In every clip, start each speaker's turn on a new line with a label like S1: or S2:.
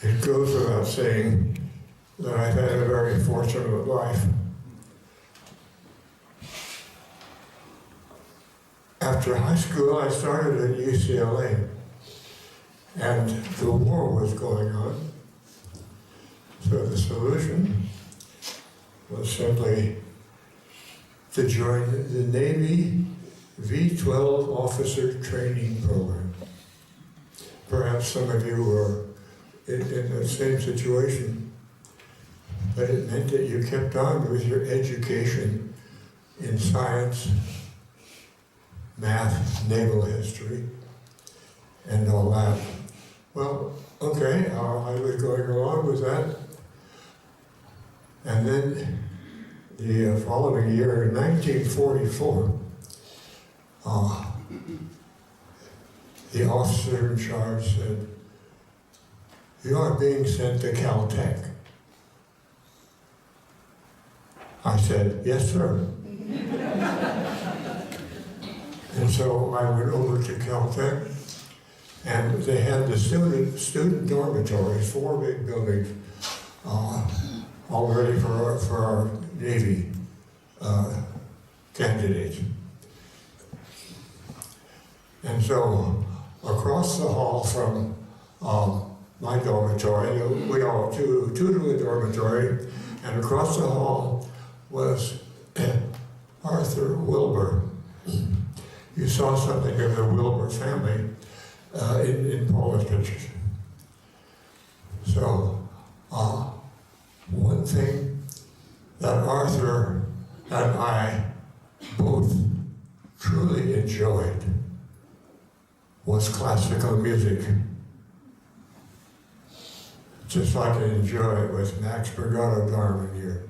S1: It goes without saying that I've had a very fortunate life. After high school, I started at UCLA, and the war was going on. So the solution was simply to join the Navy V-12 Officer Training Program. Perhaps some of you were in the same situation, but it meant that you kept on with your education in science, math, naval history, and all that. Well, okay, I was going along with that. And then the following year, in 1944, the officer in charge said, "You are being sent to Caltech." I said, "Yes, sir." And so I went over to Caltech, and they had the student dormitories, 4 big buildings, all ready for our Navy candidates. And so across the hall from my dormitory, we all two to a dormitory, and across the hall was Arthur Wilbur. You saw something of the Wilbur family in Paula's pictures. So one thing that Arthur and I both truly enjoyed was classical music. Just like I enjoy it with Max Brigado Darman here.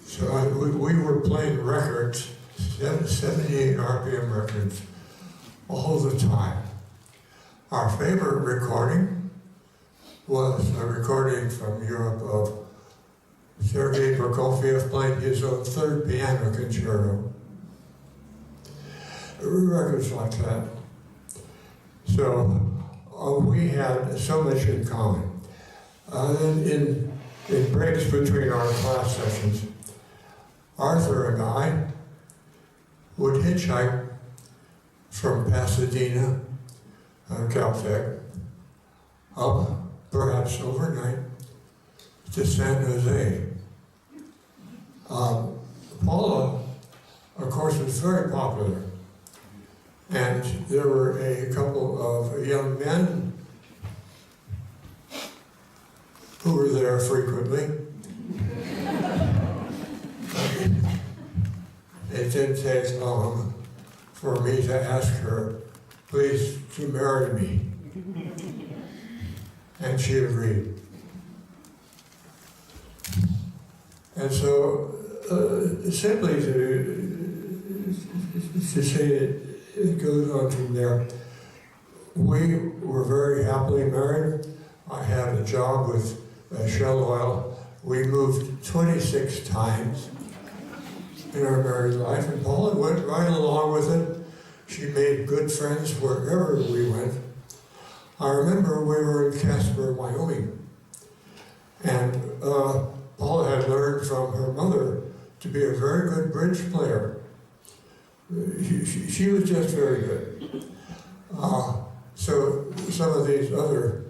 S1: So we were playing records, 78 RPM records, all the time. Our favorite recording was a recording from Europe of Sergei Prokofiev playing his own 3rd piano concerto. Records like that. So we had so much in common. In breaks between our class sessions, Arthur and I would hitchhike from Pasadena, Caltech, up perhaps overnight to San Jose. Paula, of course, was very popular. And there were a couple of young men who were there frequently. It didn't take long for me to ask her, please, to marry me. And she agreed. And so, simply to say it goes on from there. We were very happily married. I had a job with Shell Oil. We moved 26 times in our married life, and Paula went right along with it. She made good friends wherever we went. I remember we were in Casper, Wyoming, and Paula had learned from her mother to be a very good bridge player. She was just very good. So some of these other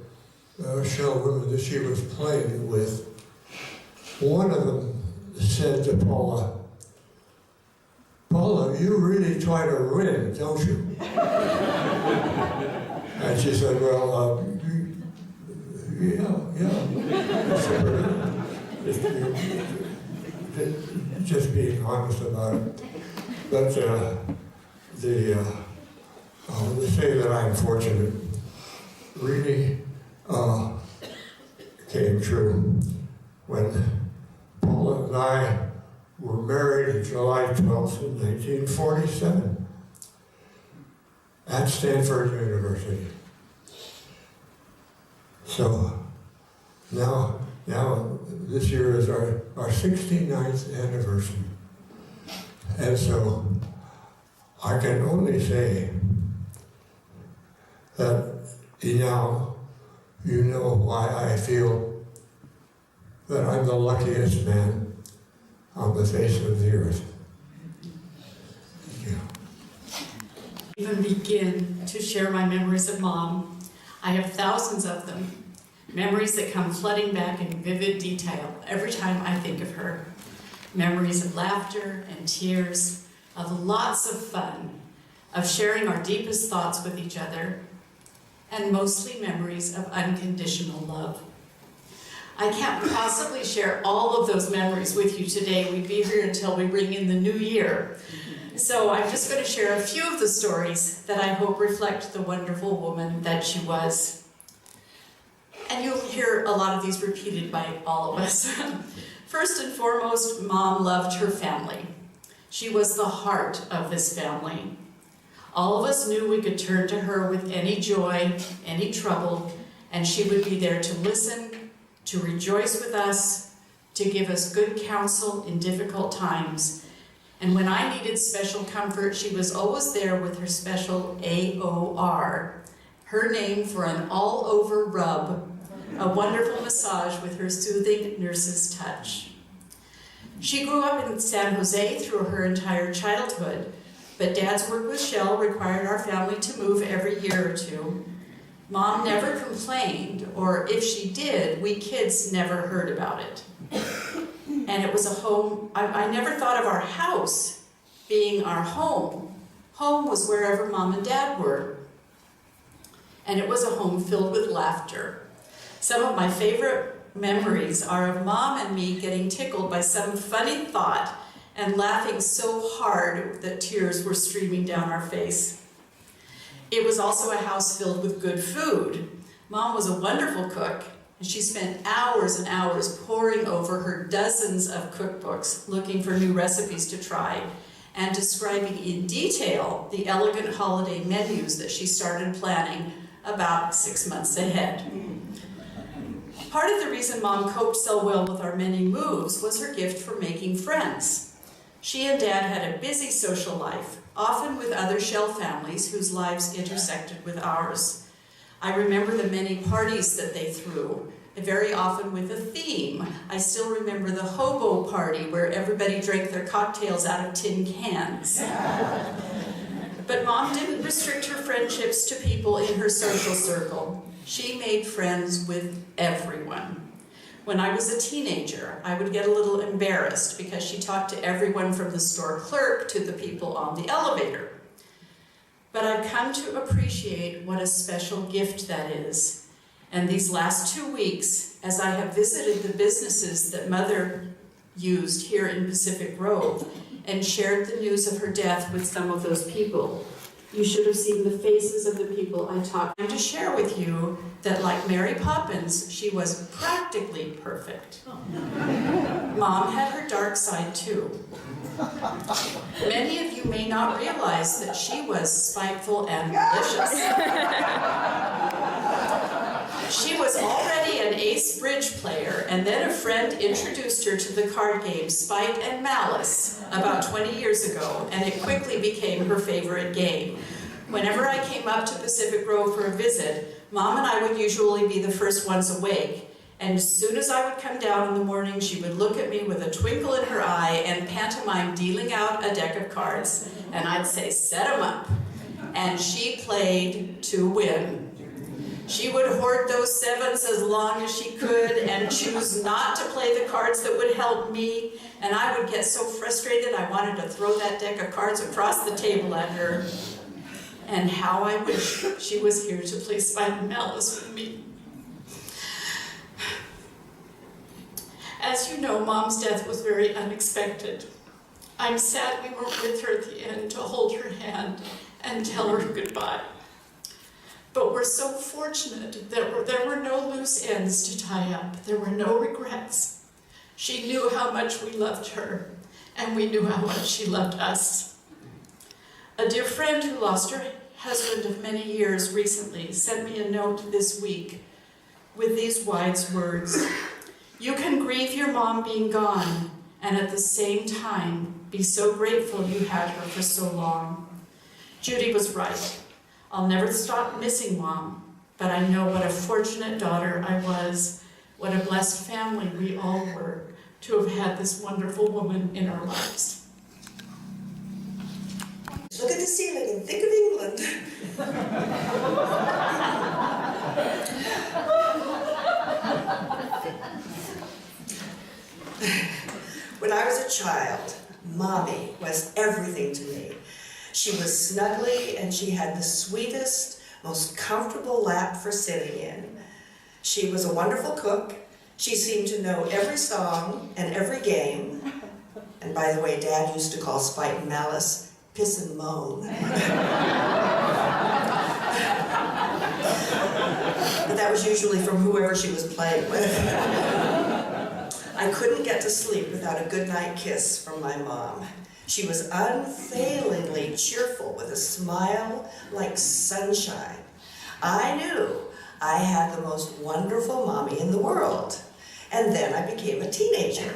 S1: Shell women that she was playing with, one of them said to Paula, "Paula, you really try to win, don't you?" And she said, "Well, yeah. Just being honest about it." But to say that I'm fortunate really came true when Paula and I were married July 12th, 1947 at Stanford University. So now this year is our 69th anniversary. And so I can only say that now you know why I feel that I'm the luckiest man on the face of the earth. Thank you.
S2: Even begin to share my memories of Mom. I have thousands of them. Memories that come flooding back in vivid detail every time I think of her. Memories of laughter and tears, of lots of fun, of sharing our deepest thoughts with each other, and mostly memories of unconditional love. I can't possibly share all of those memories with you today. We'd be here until we bring in the new year. So I'm just going to share a few of the stories that I hope reflect the wonderful woman that she was. And you'll hear a lot of these repeated by all of us. First and foremost, Mom loved her family. She was the heart of this family. All of us knew we could turn to her with any joy, any trouble, and she would be there to listen, to rejoice with us, to give us good counsel in difficult times. And when I needed special comfort, she was always there with her special AOR, her name for an all-over rub, a wonderful massage with her soothing nurse's touch. She grew up in San Jose through her entire childhood, but Dad's work with Shell required our family to move every year or two. Mom never complained, or if she did, we kids never heard about it. And it was a home. I never thought of our house being our home. Home was wherever Mom and Dad were. And it was a home filled with laughter. Some of my favorite memories are of Mom and me getting tickled by some funny thought and laughing so hard that tears were streaming down our face. It was also a house filled with good food. Mom was a wonderful cook, and she spent hours and hours poring over her dozens of cookbooks, looking for new recipes to try, and describing in detail the elegant holiday menus that she started planning about 6 months ahead. Part of the reason Mom coped so well with our many moves was her gift for making friends. She and Dad had a busy social life, often with other Shell families whose lives intersected with ours. I remember the many parties that they threw, very often with a theme. I still remember the hobo party where everybody drank their cocktails out of tin cans. But Mom didn't restrict her friendships to people in her social circle. She made friends with everyone. When I was a teenager, I would get a little embarrassed because she talked to everyone from the store clerk to the people on the elevator. But I've come to appreciate what a special gift that is. And these last 2 weeks, as I have visited the businesses that Mother used here in Pacific Grove and shared the news of her death with some of those people, you should have seen the faces of the people I talked to share with you that, like Mary Poppins, she was practically perfect. Mom had her dark side too. Many of you may not realize that she was spiteful and malicious. She was already an ace bridge player, and then a friend introduced her to the card game Spite and Malice about 20 years ago, and it quickly became her favorite game. Whenever I came up to Pacific Grove for a visit, Mom and I would usually be the first ones awake, and as soon as I would come down in the morning, she would look at me with a twinkle in her eye and pantomime dealing out a deck of cards, and I'd say, "Set 'em up," and she played to win. She would hoard those sevens as long as she could and choose not to play the cards that would help me, and I would get so frustrated I wanted to throw that deck of cards across the table at her. And how I wish she was here to play Spite and Malice with me. As you know, Mom's death was very unexpected. I'm sad we weren't with her at the end to hold her hand and tell her goodbye. But we're so fortunate that there were no loose ends to tie up. There were no regrets. She knew how much we loved her, and we knew how much she loved us. A dear friend who lost her husband of many years recently sent me a note this week with these wise words. You can grieve your mom being gone, and at the same time be so grateful you had her for so long. Judy was right. I'll never stop missing Mom, but I know what a fortunate daughter I was, what a blessed family we all were to have had this wonderful woman in our lives.
S3: Look at the ceiling and think of England. When I was a child, Mommy was everything to me. She was snuggly and she had the sweetest, most comfortable lap for sitting in. She was a wonderful cook. She seemed to know every song and every game. And by the way, Dad used to call Spite and Malice piss and moan. But that was usually from whoever she was playing with. I couldn't get to sleep without a goodnight kiss from my mom. She was unfailingly cheerful with a smile like sunshine. I knew I had the most wonderful mommy in the world. And then I became a teenager.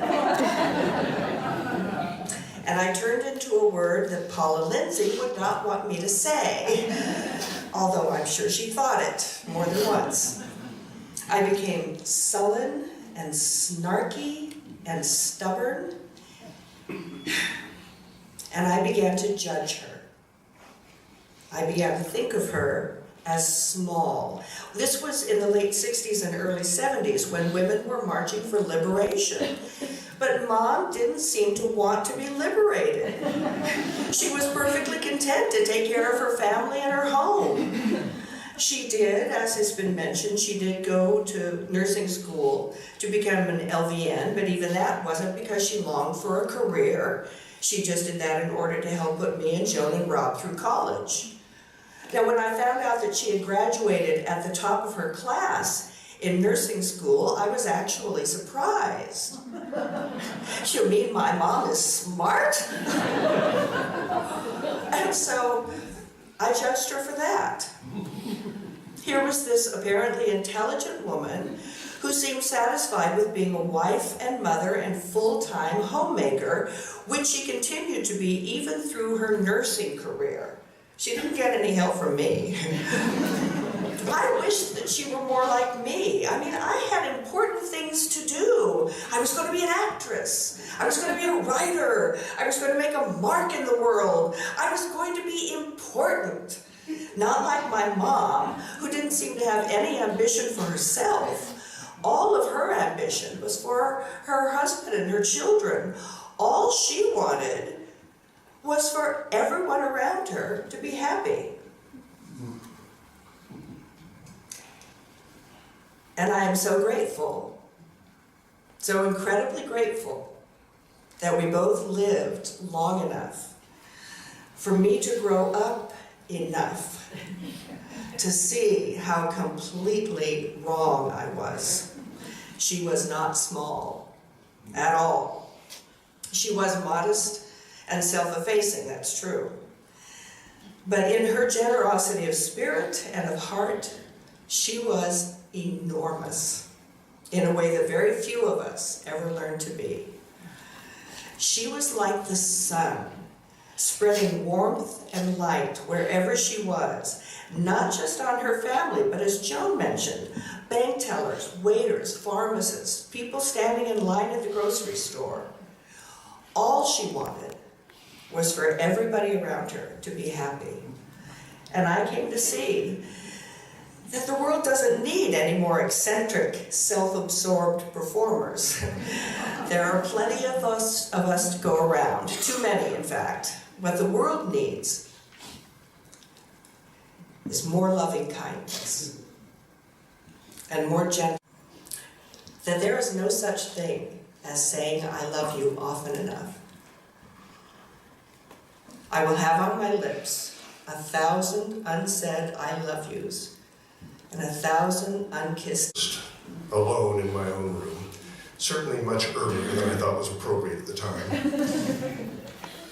S3: And I turned into a word that Paula Lindsay would not want me to say, although I'm sure she thought it more than once. I became sullen and snarky and stubborn, and I began to judge her. I began to think of her as small. This was in the late 60s and early 70s when women were marching for liberation. But Mom didn't seem to want to be liberated. She was perfectly content to take care of her family and her home. She did, as has been mentioned, she did go to nursing school to become an LVN, but even that wasn't because she longed for a career. She just did that in order to help put me and Joan and Rob through college. Now, when I found out that she had graduated at the top of her class in nursing school, I was actually surprised. You mean my mom is smart? And so I judged her for that. Here was this apparently intelligent woman who seemed satisfied with being a wife and mother and full-time homemaker, which she continued to be even through her nursing career. She didn't get any help from me. I wished that she were more like me. I mean, I had important things to do. I was going to be an actress. I was going to be a writer. I was going to make a mark in the world. I was going to be important. Not like my mom, who didn't seem to have any ambition for herself. All of her ambition was for her husband and her children. All she wanted was for everyone around her to be happy. And I am so grateful, so incredibly grateful, that we both lived long enough for me to grow up enough to see how completely wrong I was. She was not small at all. She was modest and self-effacing, that's true. But in her generosity of spirit and of heart, she was enormous in a way that very few of us ever learned to be. She was like the sun, spreading warmth and light wherever she was, not just on her family, but as Joan mentioned, bank tellers, waiters, pharmacists, people standing in line at the grocery store. All she wanted was for everybody around her to be happy. And I came to see that the world doesn't need any more eccentric, self-absorbed performers. There are plenty of us to go around, too many in fact. What the world needs is more loving kindness and more gentle. That there is no such thing as saying I love you often enough. I will have on my lips 1,000 unsaid I love yous and 1,000 unkissed.
S4: Alone in my own room, certainly much earlier than I thought was appropriate at the time.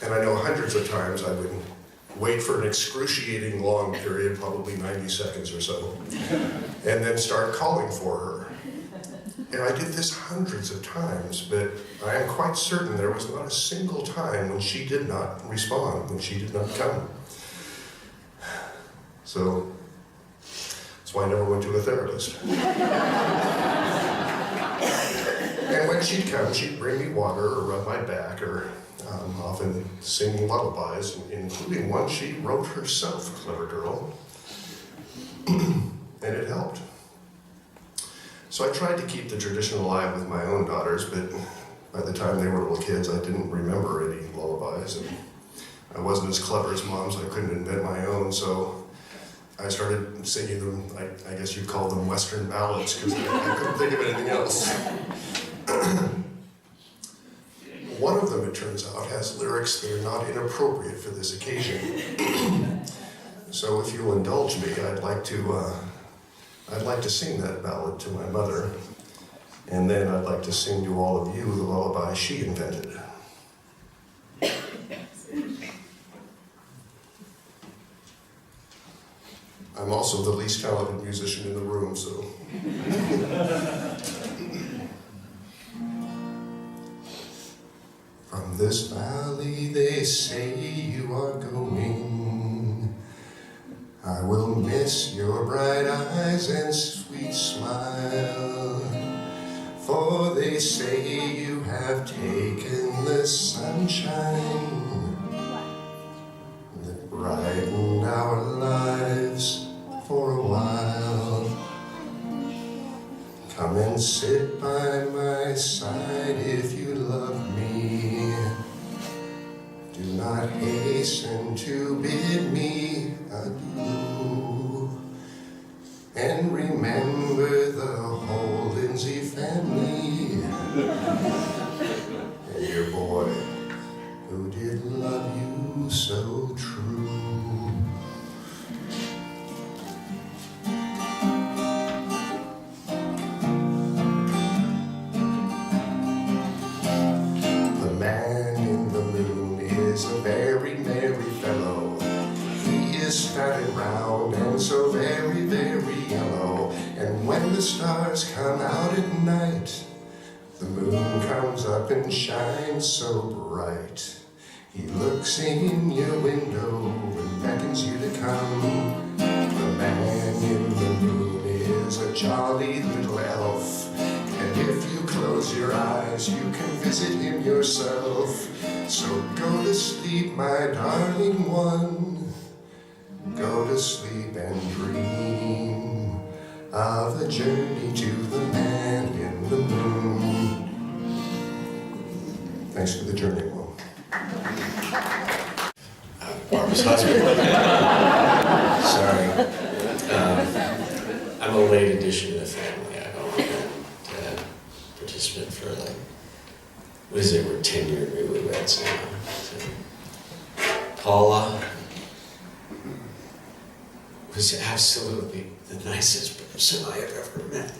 S4: And I know hundreds of times I would wait for an excruciating long period, probably 90 seconds or so, and then start calling for her. And I did this hundreds of times, but I am quite certain there was not a single time when she did not respond, when she did not come. So, it's That's why I never went to a therapist. And when she'd come, she'd bring me water or rub my back or often sing lullabies, including one she wrote herself, clever girl. And it helped. So I tried to keep the tradition alive with my own daughters, but by the time they were little kids, I didn't remember any lullabies, and I wasn't as clever as mom, so I couldn't invent my own, so I started singing them, I guess you'd call them Western ballads, because I couldn't think of anything else. One of them, it turns out, has lyrics that are not inappropriate for this occasion. So if you'll indulge me, I'd like to sing that ballad to my mother, and then I'd like to sing to all of you the lullaby she invented. I'm also the least talented musician in the room, so. From this valley they say you are going. I will miss your bright eyes and sweet smile, for they say you have taken the sunshine that brightened our lives for a while. Come and sit by my side if you love me. Do not hasten to bid me adieu. And remember the whole Lindsay family and your boy who did love you so true. The man in the moon is a very merry fellow. He is fat and round and so very, very yellow. And when the stars come out at night, the moon comes up and shines so bright. He looks in your window and beckons you to come. The man in the moon is a jolly little elf, and if you close your eyes, you can visit him yourself. So go to sleep, my darling one. Go to sleep and dream of a journey to the man in the moon. Thanks for the journey, Mom.
S5: Barbara's husband. Sorry. I'm a late addition to the family. I've only been a participant for what is it, we're 10-year newlyweds now. So, Paula was absolutely the nicest person I have ever met.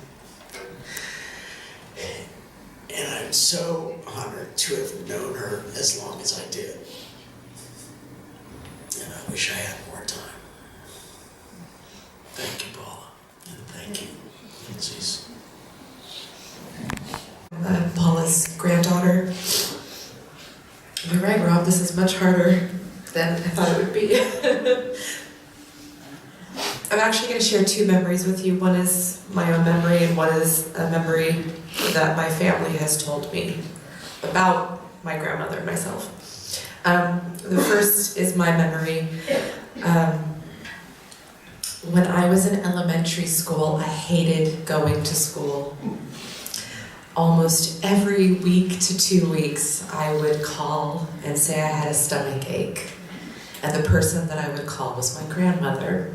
S5: And I'm so honored to have known her as long as I did. And I wish I had more time. Thank you, Paula. And thank you, Lindsay's.
S6: Paula's granddaughter. You're right, Rob, this is much harder than I thought it would be. I'm actually going to share two memories with you. One is my own memory, and one is a memory that my family has told me about my grandmother and myself. The first is my memory. When I was in elementary school, I hated going to school. Almost every week to 2 weeks, I would call and say I had a stomach ache. And the person that I would call was my grandmother.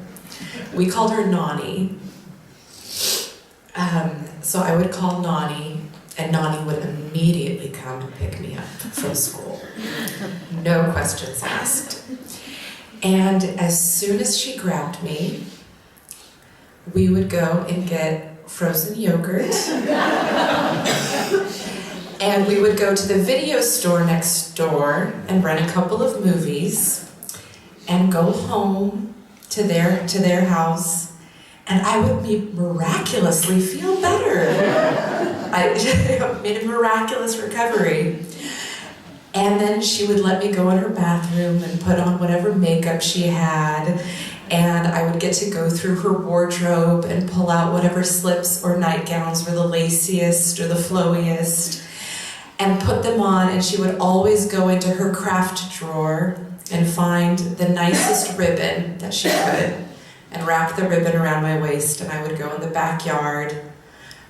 S6: We called her Nonnie. So I would call Nonnie, and Nonnie would immediately come and pick me up from school. No questions asked. And as soon as she grabbed me, we would go and get frozen yogurt. And we would go to the video store next door and rent a couple of movies and go home to their house, and I would miraculously feel better. I made a miraculous recovery. And then she would let me go in her bathroom and put on whatever makeup she had, And I would get to go through her wardrobe and pull out whatever slips or nightgowns were the laciest or the flowiest and put them on, and she would always go into her craft drawer and find the nicest ribbon that she could and wrap the ribbon around my waist, and I would go in the backyard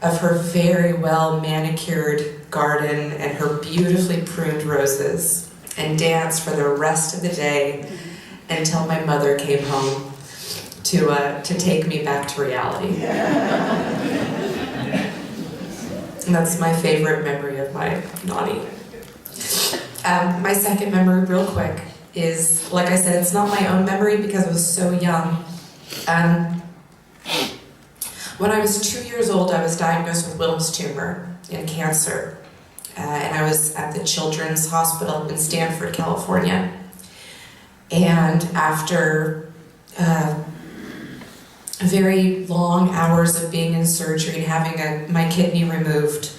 S6: of her very well manicured garden and her beautifully pruned roses and dance for the rest of the day until my mother came home to take me back to reality. And that's my favorite memory of my Nonnie. My second memory, real quick, is, like I said, it's not my own memory because I was so young. When I was 2 years old, I was diagnosed with Wilms tumor and cancer. And I was at the Children's Hospital in Stanford, California. And after very long hours of being in surgery and having my kidney removed,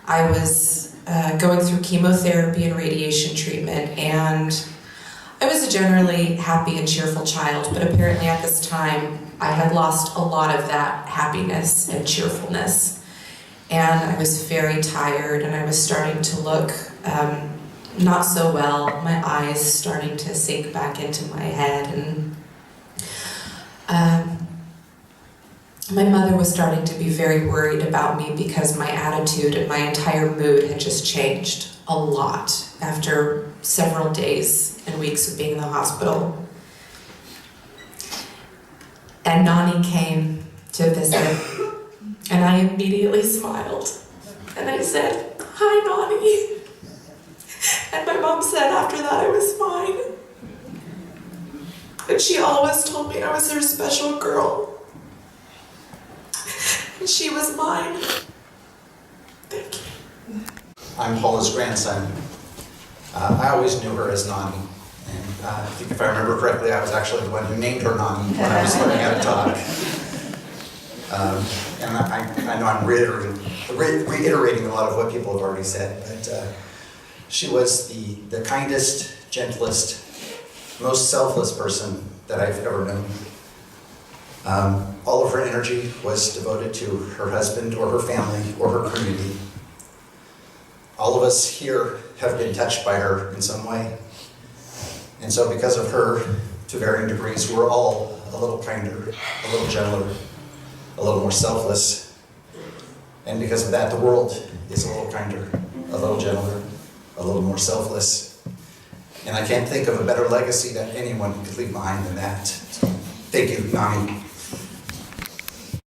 S6: I was going through chemotherapy and radiation treatment, and I was a generally happy and cheerful child, but apparently at this time I had lost a lot of that happiness and cheerfulness, and I was very tired, and I was starting to look not so well, my eyes starting to sink back into my head, and my mother was starting to be very worried about me because my attitude and my entire mood had just changed a lot after several days and weeks of being in the hospital. And Nonnie came to visit, and I immediately smiled. And I said, "Hi, Nonnie." And my mom said after that I was fine. And she always told me I was her special girl. And she was mine. Thank you.
S7: I'm Paula's grandson. I always knew her as Nonnie. And I think if I remember correctly, I was actually the one who named her Nonnie when I was learning how to talk. And I know I'm reiterating a lot of what people have already said, but she was the kindest, gentlest, most selfless person that I've ever known. All of her energy was devoted to her husband or her family or her community. All of us here have been touched by her in some way. And so because of her, to varying degrees, we're all a little kinder, a little gentler, a little more selfless. And because of that, the world is a little kinder, a little gentler, a little more selfless. And I can't think of a better legacy that anyone could leave behind than that. So, thank you, Nonnie.